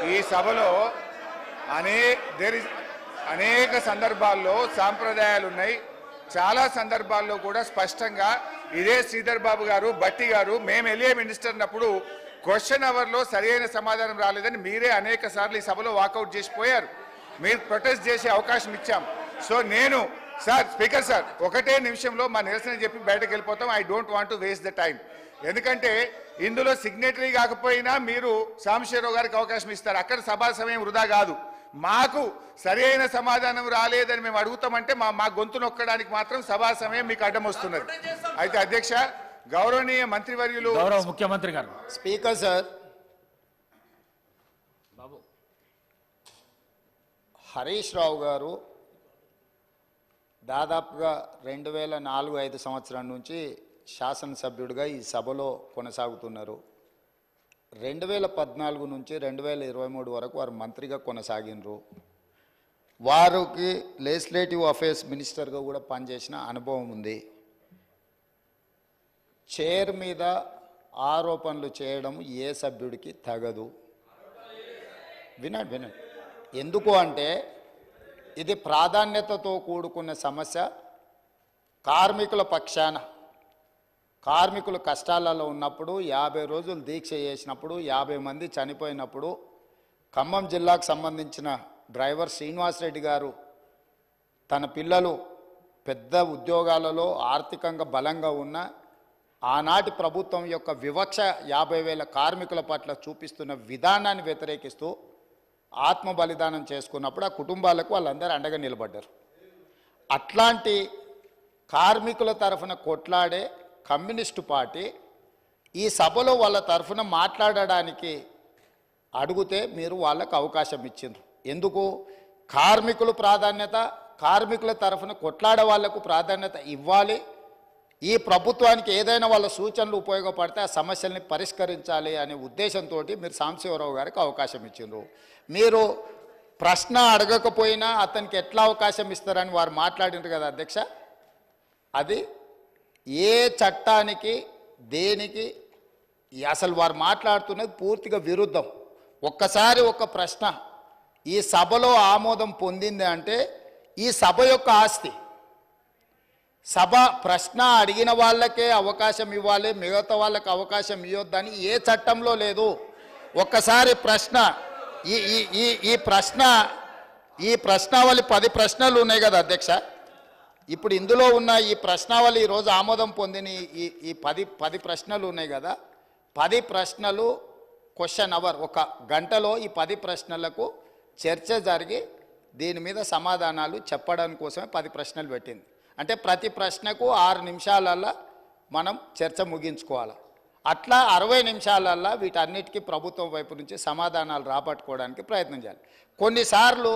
ఈ సభలో అనేక సందర్భాల్లో సాంప్రదాయాలు ఉన్నాయి. చాలా సందర్భాల్లో కూడా స్పష్టంగా ఇదే శ్రీధర్ బాబు గారు, భట్టి గారు, మేము ఎల్ఏ మినిస్టర్ అన్నప్పుడు క్వశ్చన్ అవర్లో సరైన సమాధానం రాలేదని మీరే అనేక సార్లు ఈ సభలో వాకౌట్ చేసిపోయారు. మీరు ప్రొటెస్ట్ చేసే అవకాశం ఇచ్చాం. సో నేను స్పీకర్ సార్ ఒకటే నిమిషంలో మా నిరసన చెప్పి బయటకు వెళ్ళిపోతాం. I don't want to waste the time. ఎందుకంటే ఇందులో సిగ్నేటరీ కాకపోయినా మీరు సాంబశివరావు గారికి అవకాశం ఇస్తారు. అక్కడ సభా సమయం వృధా కాదు. మాకు సరైన సమాధానం రాలేదని మేము అడుగుతామంటే మా గొంతు నొక్కడానికి మాత్రం సభా సమయం మీకు అడ్డం వస్తున్నది. అయితే అధ్యక్ష, గౌరవనీయ మంత్రివర్యులు, గౌరవ ముఖ్యమంత్రి గారు. స్పీకర్ సార్, బాబు హరీష్ రావు గారు దాదాపుగా 2004-05 సంవత్సరం నుంచి శాసనసభ్యుడిగా ఈ సభలో కొనసాగుతున్నారు. 2014 నుంచి 2023 వరకు వారు మంత్రిగా కొనసాగినరు. వారికి లెజిస్లేటివ్ అఫేర్స్ మినిస్టర్గా కూడా పనిచేసిన అనుభవం ఉంది. చైర్ మీద ఆరోపణలు చేయడం ఏ సభ్యుడికి తగదు. వినండి. ఎందుకు అంటే ఇది ప్రాధాన్యతతో కూడుకున్న సమస్య. కార్మికుల పక్షాన, కార్మికులు కష్టాలలో ఉన్నప్పుడు 50 రోజులు దీక్ష చేసినప్పుడు 50 మంది చనిపోయినప్పుడు ఖమ్మం జిల్లాకు సంబంధించిన డ్రైవర్ శ్రీనివాసరెడ్డి గారు తన పిల్లలు పెద్ద ఉద్యోగాలలో ఆర్థికంగా బలంగా ఉన్న ఆనాటి ప్రభుత్వం యొక్క వివక్ష 50,000 కార్మికుల పట్ల చూపిస్తున్న విధానాన్ని వ్యతిరేకిస్తూ ఆత్మ బలిదానం చేసుకున్నప్పుడు ఆ కుటుంబాలకు వాళ్ళందరూ అండగా నిలబడ్డారు. అట్లాంటి కార్మికుల తరఫున కొట్లాడే కమ్యూనిస్టు పార్టీ ఈ సభలో వాళ్ళ తరఫున మాట్లాడడానికి అడిగితే మీరు వాళ్ళకు అవకాశం ఇచ్చిండ్రు. ఎందుకు? కార్మికులు ప్రాధాన్యత, కార్మికుల తరఫున కొట్లాడే వాళ్లకు ప్రాధాన్యత ఇవ్వాలి. ఈ ప్రభుత్వానికి ఏదైనా వాళ్ళ సూచనలు ఉపయోగపడితే ఆ సమస్యల్ని పరిష్కరించాలి అనే ఉద్దేశంతో మీరు సాంబశివరావు గారికి అవకాశం ఇచ్చిండ్రు. మీరు ప్రశ్న అడగకపోయినా అతనికి ఎట్లా అవకాశం ఇస్తారని వారు మాట్లాడినారు కదా అధ్యక్ష. అది ఏ చట్టానికి దేనికి అసలు వారు మాట్లాడుతున్నది పూర్తిగా విరుద్ధం. ఒక్కసారి ఒక ప్రశ్న ఈ సభలో ఆమోదం పొందింది అంటే ఈ సభ యొక్క ఆస్తి. సభ ప్రశ్న అడిగిన వాళ్ళకే అవకాశం ఇవ్వాలి, మిగతా వాళ్ళకి అవకాశం ఇవ్వద్దని ఏ చట్టంలో లేదు. ఒక్కసారి ప్రశ్న ఈ ప్రశ్నావళి 10 ప్రశ్నలు ఉన్నాయి కదా అధ్యక్ష. ఇప్పుడు ఇందులో ఉన్న ఈ ప్రశ్నావళి ఈరోజు ఆమోదం పొందిన ఈ 10 ప్రశ్నలు ఉన్నాయి కదా. 10 ప్రశ్నలు క్వశ్చన్ అవర్, 1 గంటలో ఈ 10 ప్రశ్నలకు చర్చ జరిగి దీని మీద సమాధానాలు చెప్పడానికి కోసమే 10 ప్రశ్నలు పెట్టింది. అంటే ప్రతి ప్రశ్నకు 6 నిమిషాలల్లో మనం చర్చ ముగించుకోవాలి. అట్లా 60 నిమిషాలల్లో వీటన్నిటికీ ప్రభుత్వం వైపు నుంచి సమాధానాలు రాబట్టుకోవడానికి ప్రయత్నం చేయాలి. కొన్నిసార్లు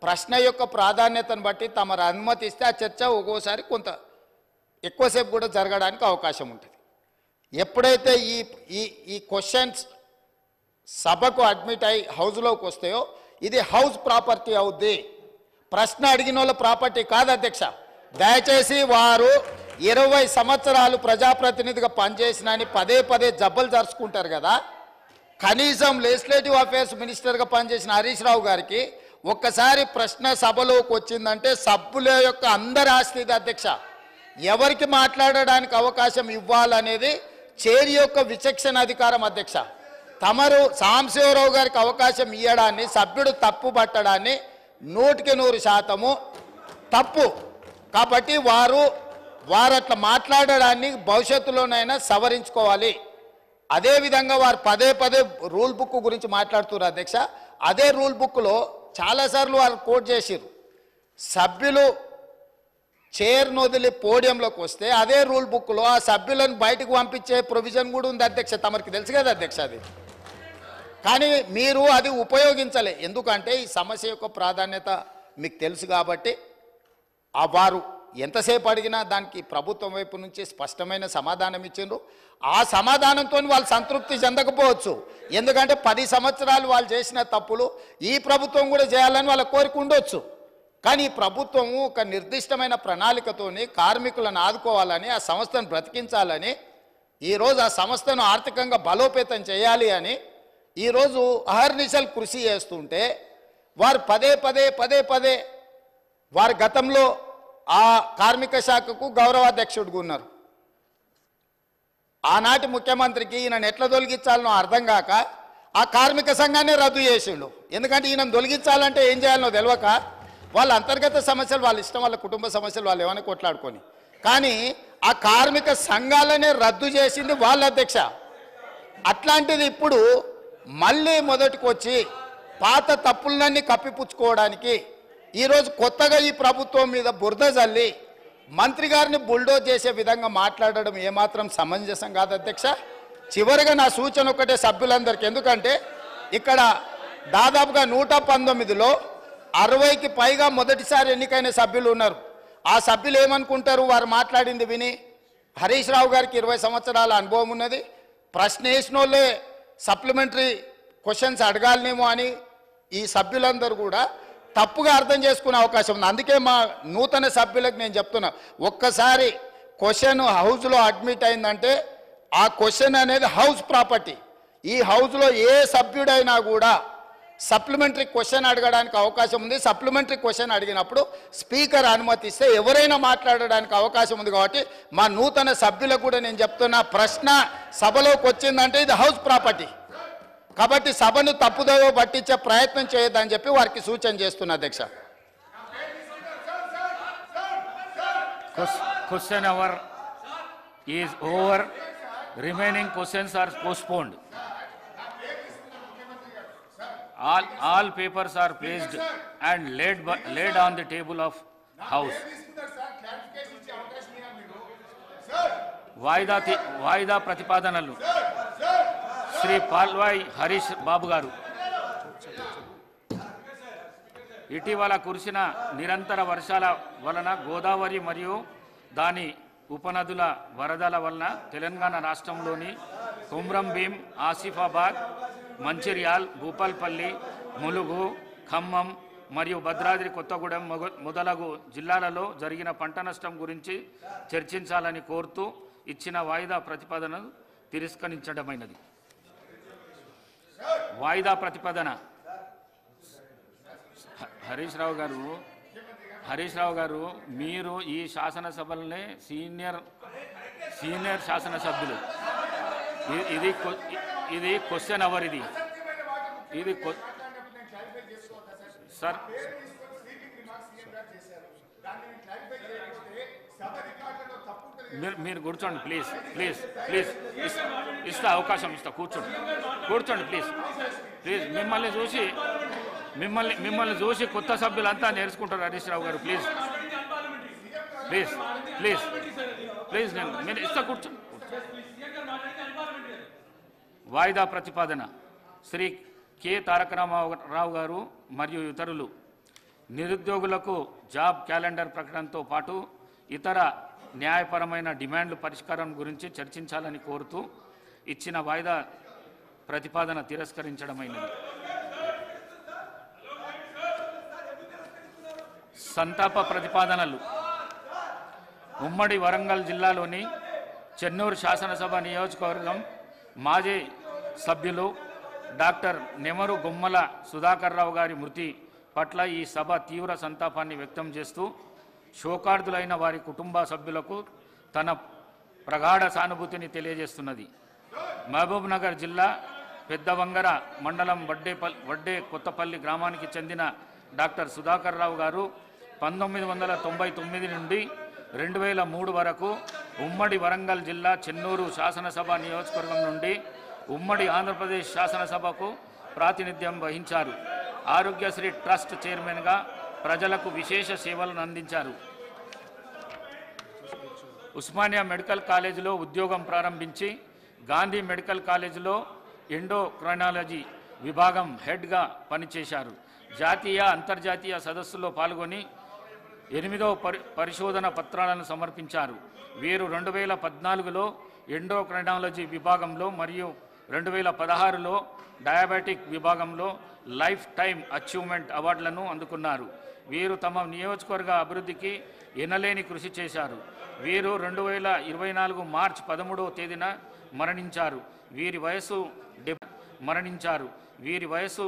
ప్రశ్న యొక్క ప్రాధాన్యతను బట్టి తమరు అనుమతిస్తే ఆ చర్చ ఒక్కోసారి కొంత ఎక్కువసేపు కూడా జరగడానికి అవకాశం ఉంటుంది. ఎప్పుడైతే ఈ క్వశ్చన్స్ సభకు అడ్మిట్ అయి హౌస్లోకి వస్తాయో ఇది హౌస్ ప్రాపర్టీ అవుద్ది, ప్రశ్న అడిగిన వాళ్ళ ప్రాపర్టీ కాదు అధ్యక్ష. దయచేసి వారు 20 సంవత్సరాలు ప్రజాప్రతినిధిగా పనిచేసినని పదే జబ్బలు జరుచుకుంటారు కదా. కనీసం లెజిస్లేటివ్ అఫేర్స్ మినిస్టర్గా పనిచేసిన హరీష్ రావు గారికి ఒక్కసారి ప్రశ్న సభలోకి వచ్చిందంటే సభ్యుల యొక్క అందరి ఆస్తి అధ్యక్ష. ఎవరికి మాట్లాడడానికి అవకాశం ఇవ్వాలనేది చైర్ యొక్క విచక్షణ అధికారం అధ్యక్ష. తమరు సాంబశివరావు గారికి అవకాశం ఇవ్వడాన్ని సభ్యుడు తప్పు పట్టడాన్ని 100% తప్పు. కాబట్టి వారు అట్లా మాట్లాడడాన్ని భవిష్యత్తులోనైనా సవరించుకోవాలి. అదేవిధంగా వారు పదే రూల్ బుక్ గురించి మాట్లాడుతున్నారు అధ్యక్ష. అదే రూల్ బుక్లో చాలాసార్లు వారు కోట్ చేసిరు. సభ్యులు చైర్ను వదిలి పోడియంలోకి వస్తే అదే రూల్ బుక్లో ఆ సభ్యులను బయటకు పంపించే ప్రొవిజన్ కూడా ఉంది అధ్యక్ష. తమరికి తెలుసు కదా అధ్యక్ష అది. కానీ మీరు అది ఉపయోగించలే. ఎందుకంటే ఈ సమస్య యొక్క ప్రాధాన్యత మీకు తెలుసు కాబట్టి వారు ఎంతసేపు అడిగినా దానికి ప్రభుత్వం వైపు నుంచి స్పష్టమైన సమాధానం ఇచ్చిండ్రు. ఆ సమాధానంతో వాళ్ళు సంతృప్తి చెందకపోవచ్చు. ఎందుకంటే 10 సంవత్సరాలు వాళ్ళు చేసిన తప్పులు ఈ ప్రభుత్వం కూడా చేయాలని వాళ్ళ కోరిక ఉండొచ్చు. కానీ ఈ ప్రభుత్వం ఒక నిర్దిష్టమైన ప్రణాళికతోని కార్మికులను ఆదుకోవాలని, ఆ సంస్థను బ్రతికించాలని, ఈరోజు ఆ సంస్థను ఆర్థికంగా బలోపేతం చేయాలి అని ఈరోజు అహర్నిశలు కృషి చేస్తుంటే వారు పదే వారి గతంలో ఆ కార్మిక శాఖకు గౌరవాధ్యక్షుడిగా ఉన్నారు. ఆనాటి ముఖ్యమంత్రికి ఈయనను ఎట్లా తొలగించాలనో అర్థం కాక ఆ కార్మిక సంఘాన్ని రద్దు చేసిండు. ఎందుకంటే ఈయనను తొలగించాలంటే ఏం చేయాలనో తెలియక వాళ్ళ అంతర్గత సమస్యలు వాళ్ళ ఇష్టం, వాళ్ళ కుటుంబ సమస్యలు వాళ్ళు ఏమైనా కొట్లాడుకొని, కానీ ఆ కార్మిక సంఘాలనే రద్దు చేసింది వాళ్ళ అధ్యక్ష. అట్లాంటిది ఇప్పుడు మళ్ళీ మొదటికి వచ్చి పాత తప్పులన్నీ కప్పిపుచ్చుకోవడానికి ఈరోజు కొత్తగా ఈ ప్రభుత్వం మీద బురద జల్లి మంత్రి గారిని బుల్డోజ్ చేసే విధంగా మాట్లాడడం ఏమాత్రం సమంజసం కాదు అధ్యక్ష. చివరిగా నా సూచన ఒకటే సభ్యులందరికీ, ఎందుకంటే ఇక్కడ దాదాపుగా 119లో 60కి పైగా మొదటిసారి ఎన్నికైన సభ్యులు ఉన్నారు. ఆ సభ్యులు ఏమనుకుంటారు, వారు మాట్లాడింది విని? హరీష్ రావు గారికి 20 సంవత్సరాల అనుభవం ఉన్నది, ప్రశ్న వేసిన వాళ్ళే సప్లిమెంటరీ క్వశ్చన్స్ అడగాలనేమో అని ఈ సభ్యులందరూ కూడా తప్పుగా అర్థం చేసుకునే అవకాశం ఉంది. అందుకే మా నూతన సభ్యులకు నేను చెప్తున్నా, ఒక్కసారి క్వశ్చన్ హౌస్లో అడ్మిట్ అయిందంటే ఆ క్వశ్చన్ అనేది హౌస్ ప్రాపర్టీ. ఈ హౌస్లో ఏ సభ్యుడైనా కూడా సప్లిమెంటరీ క్వశ్చన్ అడగడానికి అవకాశం ఉంది. సప్లిమెంటరీ క్వశ్చన్ అడిగినప్పుడు స్పీకర్ అనుమతిస్తే ఎవరైనా మాట్లాడడానికి అవకాశం ఉంది. కాబట్టి మా నూతన సభ్యులకు కూడా నేను చెప్తున్నా, ప్రశ్న సభలోకి వచ్చిందంటే ఇది హౌస్ ప్రాపర్టీ, కాబట్టి సభను తప్పుదోవ పట్టించే ప్రయత్నం చేయొద్దని చెప్పి వారికి సూచన చేస్తున్నా అధ్యక్ష. Question hour is over. Remaining questions are postponed. All papers are placed and laid on the table of House. వాయిదా ప్రతిపాదనలు శ్రీ పాల్వాయి హరీష్ బాబు గారు. ఇటీవల కురిసిన నిరంతర వర్షాల వలన గోదావరి మరియు దాని ఉపనదుల వరదల వలన తెలంగాణ రాష్ట్రంలోని కుమ్రం భీం, ఆసిఫాబాద్, మంచిర్యాల్, భూపాల్పల్లి, ములుగు, ఖమ్మం మరియు భద్రాద్రి కొత్తగూడెం మొదలగు జిల్లాలలో జరిగిన పంట నష్టం గురించి చర్చించాలని కోరుతూ ఇచ్చిన వాయిదా ప్రతిపాదనను తిరస్కరించడమైనది. వాయిదా ప్రతిపాదన హరీష్ రావు గారు మీరు ఈ శాసనసభలనే సీనియర్ శాసనసభ్యులు. ఇది క్వశ్చన్ అవర్. ఇది సార్ మీరు కూర్చోండి ప్లీజ్. ఇస్తా అవకాశం ఇస్తా, కూర్చోండి ప్లీజ్. మిమ్మల్ని చూసి కొత్త సభ్యులంతా నేర్చుకుంటారు. హరీష్ రావు గారు ప్లీజ్ నేను ఇస్తా, కూర్చోండి. వాయిదా ప్రతిపాదన శ్రీ కె తారక రామారావు గారు మరియు ఇతరులు నిరుద్యోగులకు జాబ్ క్యాలెండర్ ప్రకటనతో పాటు ఇతర న్యాయపరమైన డిమాండ్ల పరిష్కారం గురించి చర్చించాలని కోరుతూ ఇచ్చిన వాయిదా ప్రతిపాదన తిరస్కరించడమైనది. సంతాప ప్రతిపాదనలు. ఉమ్మడి వరంగల్ జిల్లాలోని చెన్నూరు శాసనసభ నియోజకవర్గం మాజీ సభ్యులు డాక్టర్ నెమరు గుమ్మల సుధాకర్ రావు గారి మృతి పట్ల ఈ సభ తీవ్ర సంతాపాన్ని వ్యక్తం చేస్తూ శోకార్దులైన వారి కుటుంబ సభ్యులకు తన ప్రగాఢ సానుభూతిని తెలియజేస్తున్నది. మహబూబ్ నగర్ జిల్లా పెద్దవంగర మండలం వడ్డే కొత్తపల్లి గ్రామానికి చెందిన డాక్టర్ సుధాకర్ రావు గారు 1999 నుండి 2003 వరకు ఉమ్మడి వరంగల్ జిల్లా చెన్నూరు శాసనసభ నియోజకవర్గం నుండి ఉమ్మడి ఆంధ్రప్రదేశ్ శాసనసభకు ప్రాతినిధ్యం వహించారు. ఆరోగ్యశ్రీ ట్రస్ట్ చైర్మన్గా ప్రజలకు విశేష సేవలను అందించారు. ఉస్మానియా మెడికల్ కాలేజీలో ఉద్యోగం ప్రారంభించి గాంధీ మెడికల్ కాలేజీలో ఎండోక్రైనాలజీ విభాగం హెడ్గా పనిచేశారు. జాతీయ అంతర్జాతీయ సదస్సులో పాల్గొని 8వ పరిశోధన పత్రాలను సమర్పించారు. వీరు 2014లో ఎండోక్రైనాలజీ విభాగంలో మరియు 2016లో డయాబెటిక్ విభాగంలో లైఫ్ టైమ్ అచీవ్మెంట్ అవార్డులను అందుకున్నారు. వీరు తమ నియోజకవర్గ అభివృద్ధికి ఎనలేని కృషి చేశారు. వీరు 2024 మార్చి 13వ తేదీన మరణించారు. వీరి వయసు మరణించారు. వీరి వయసు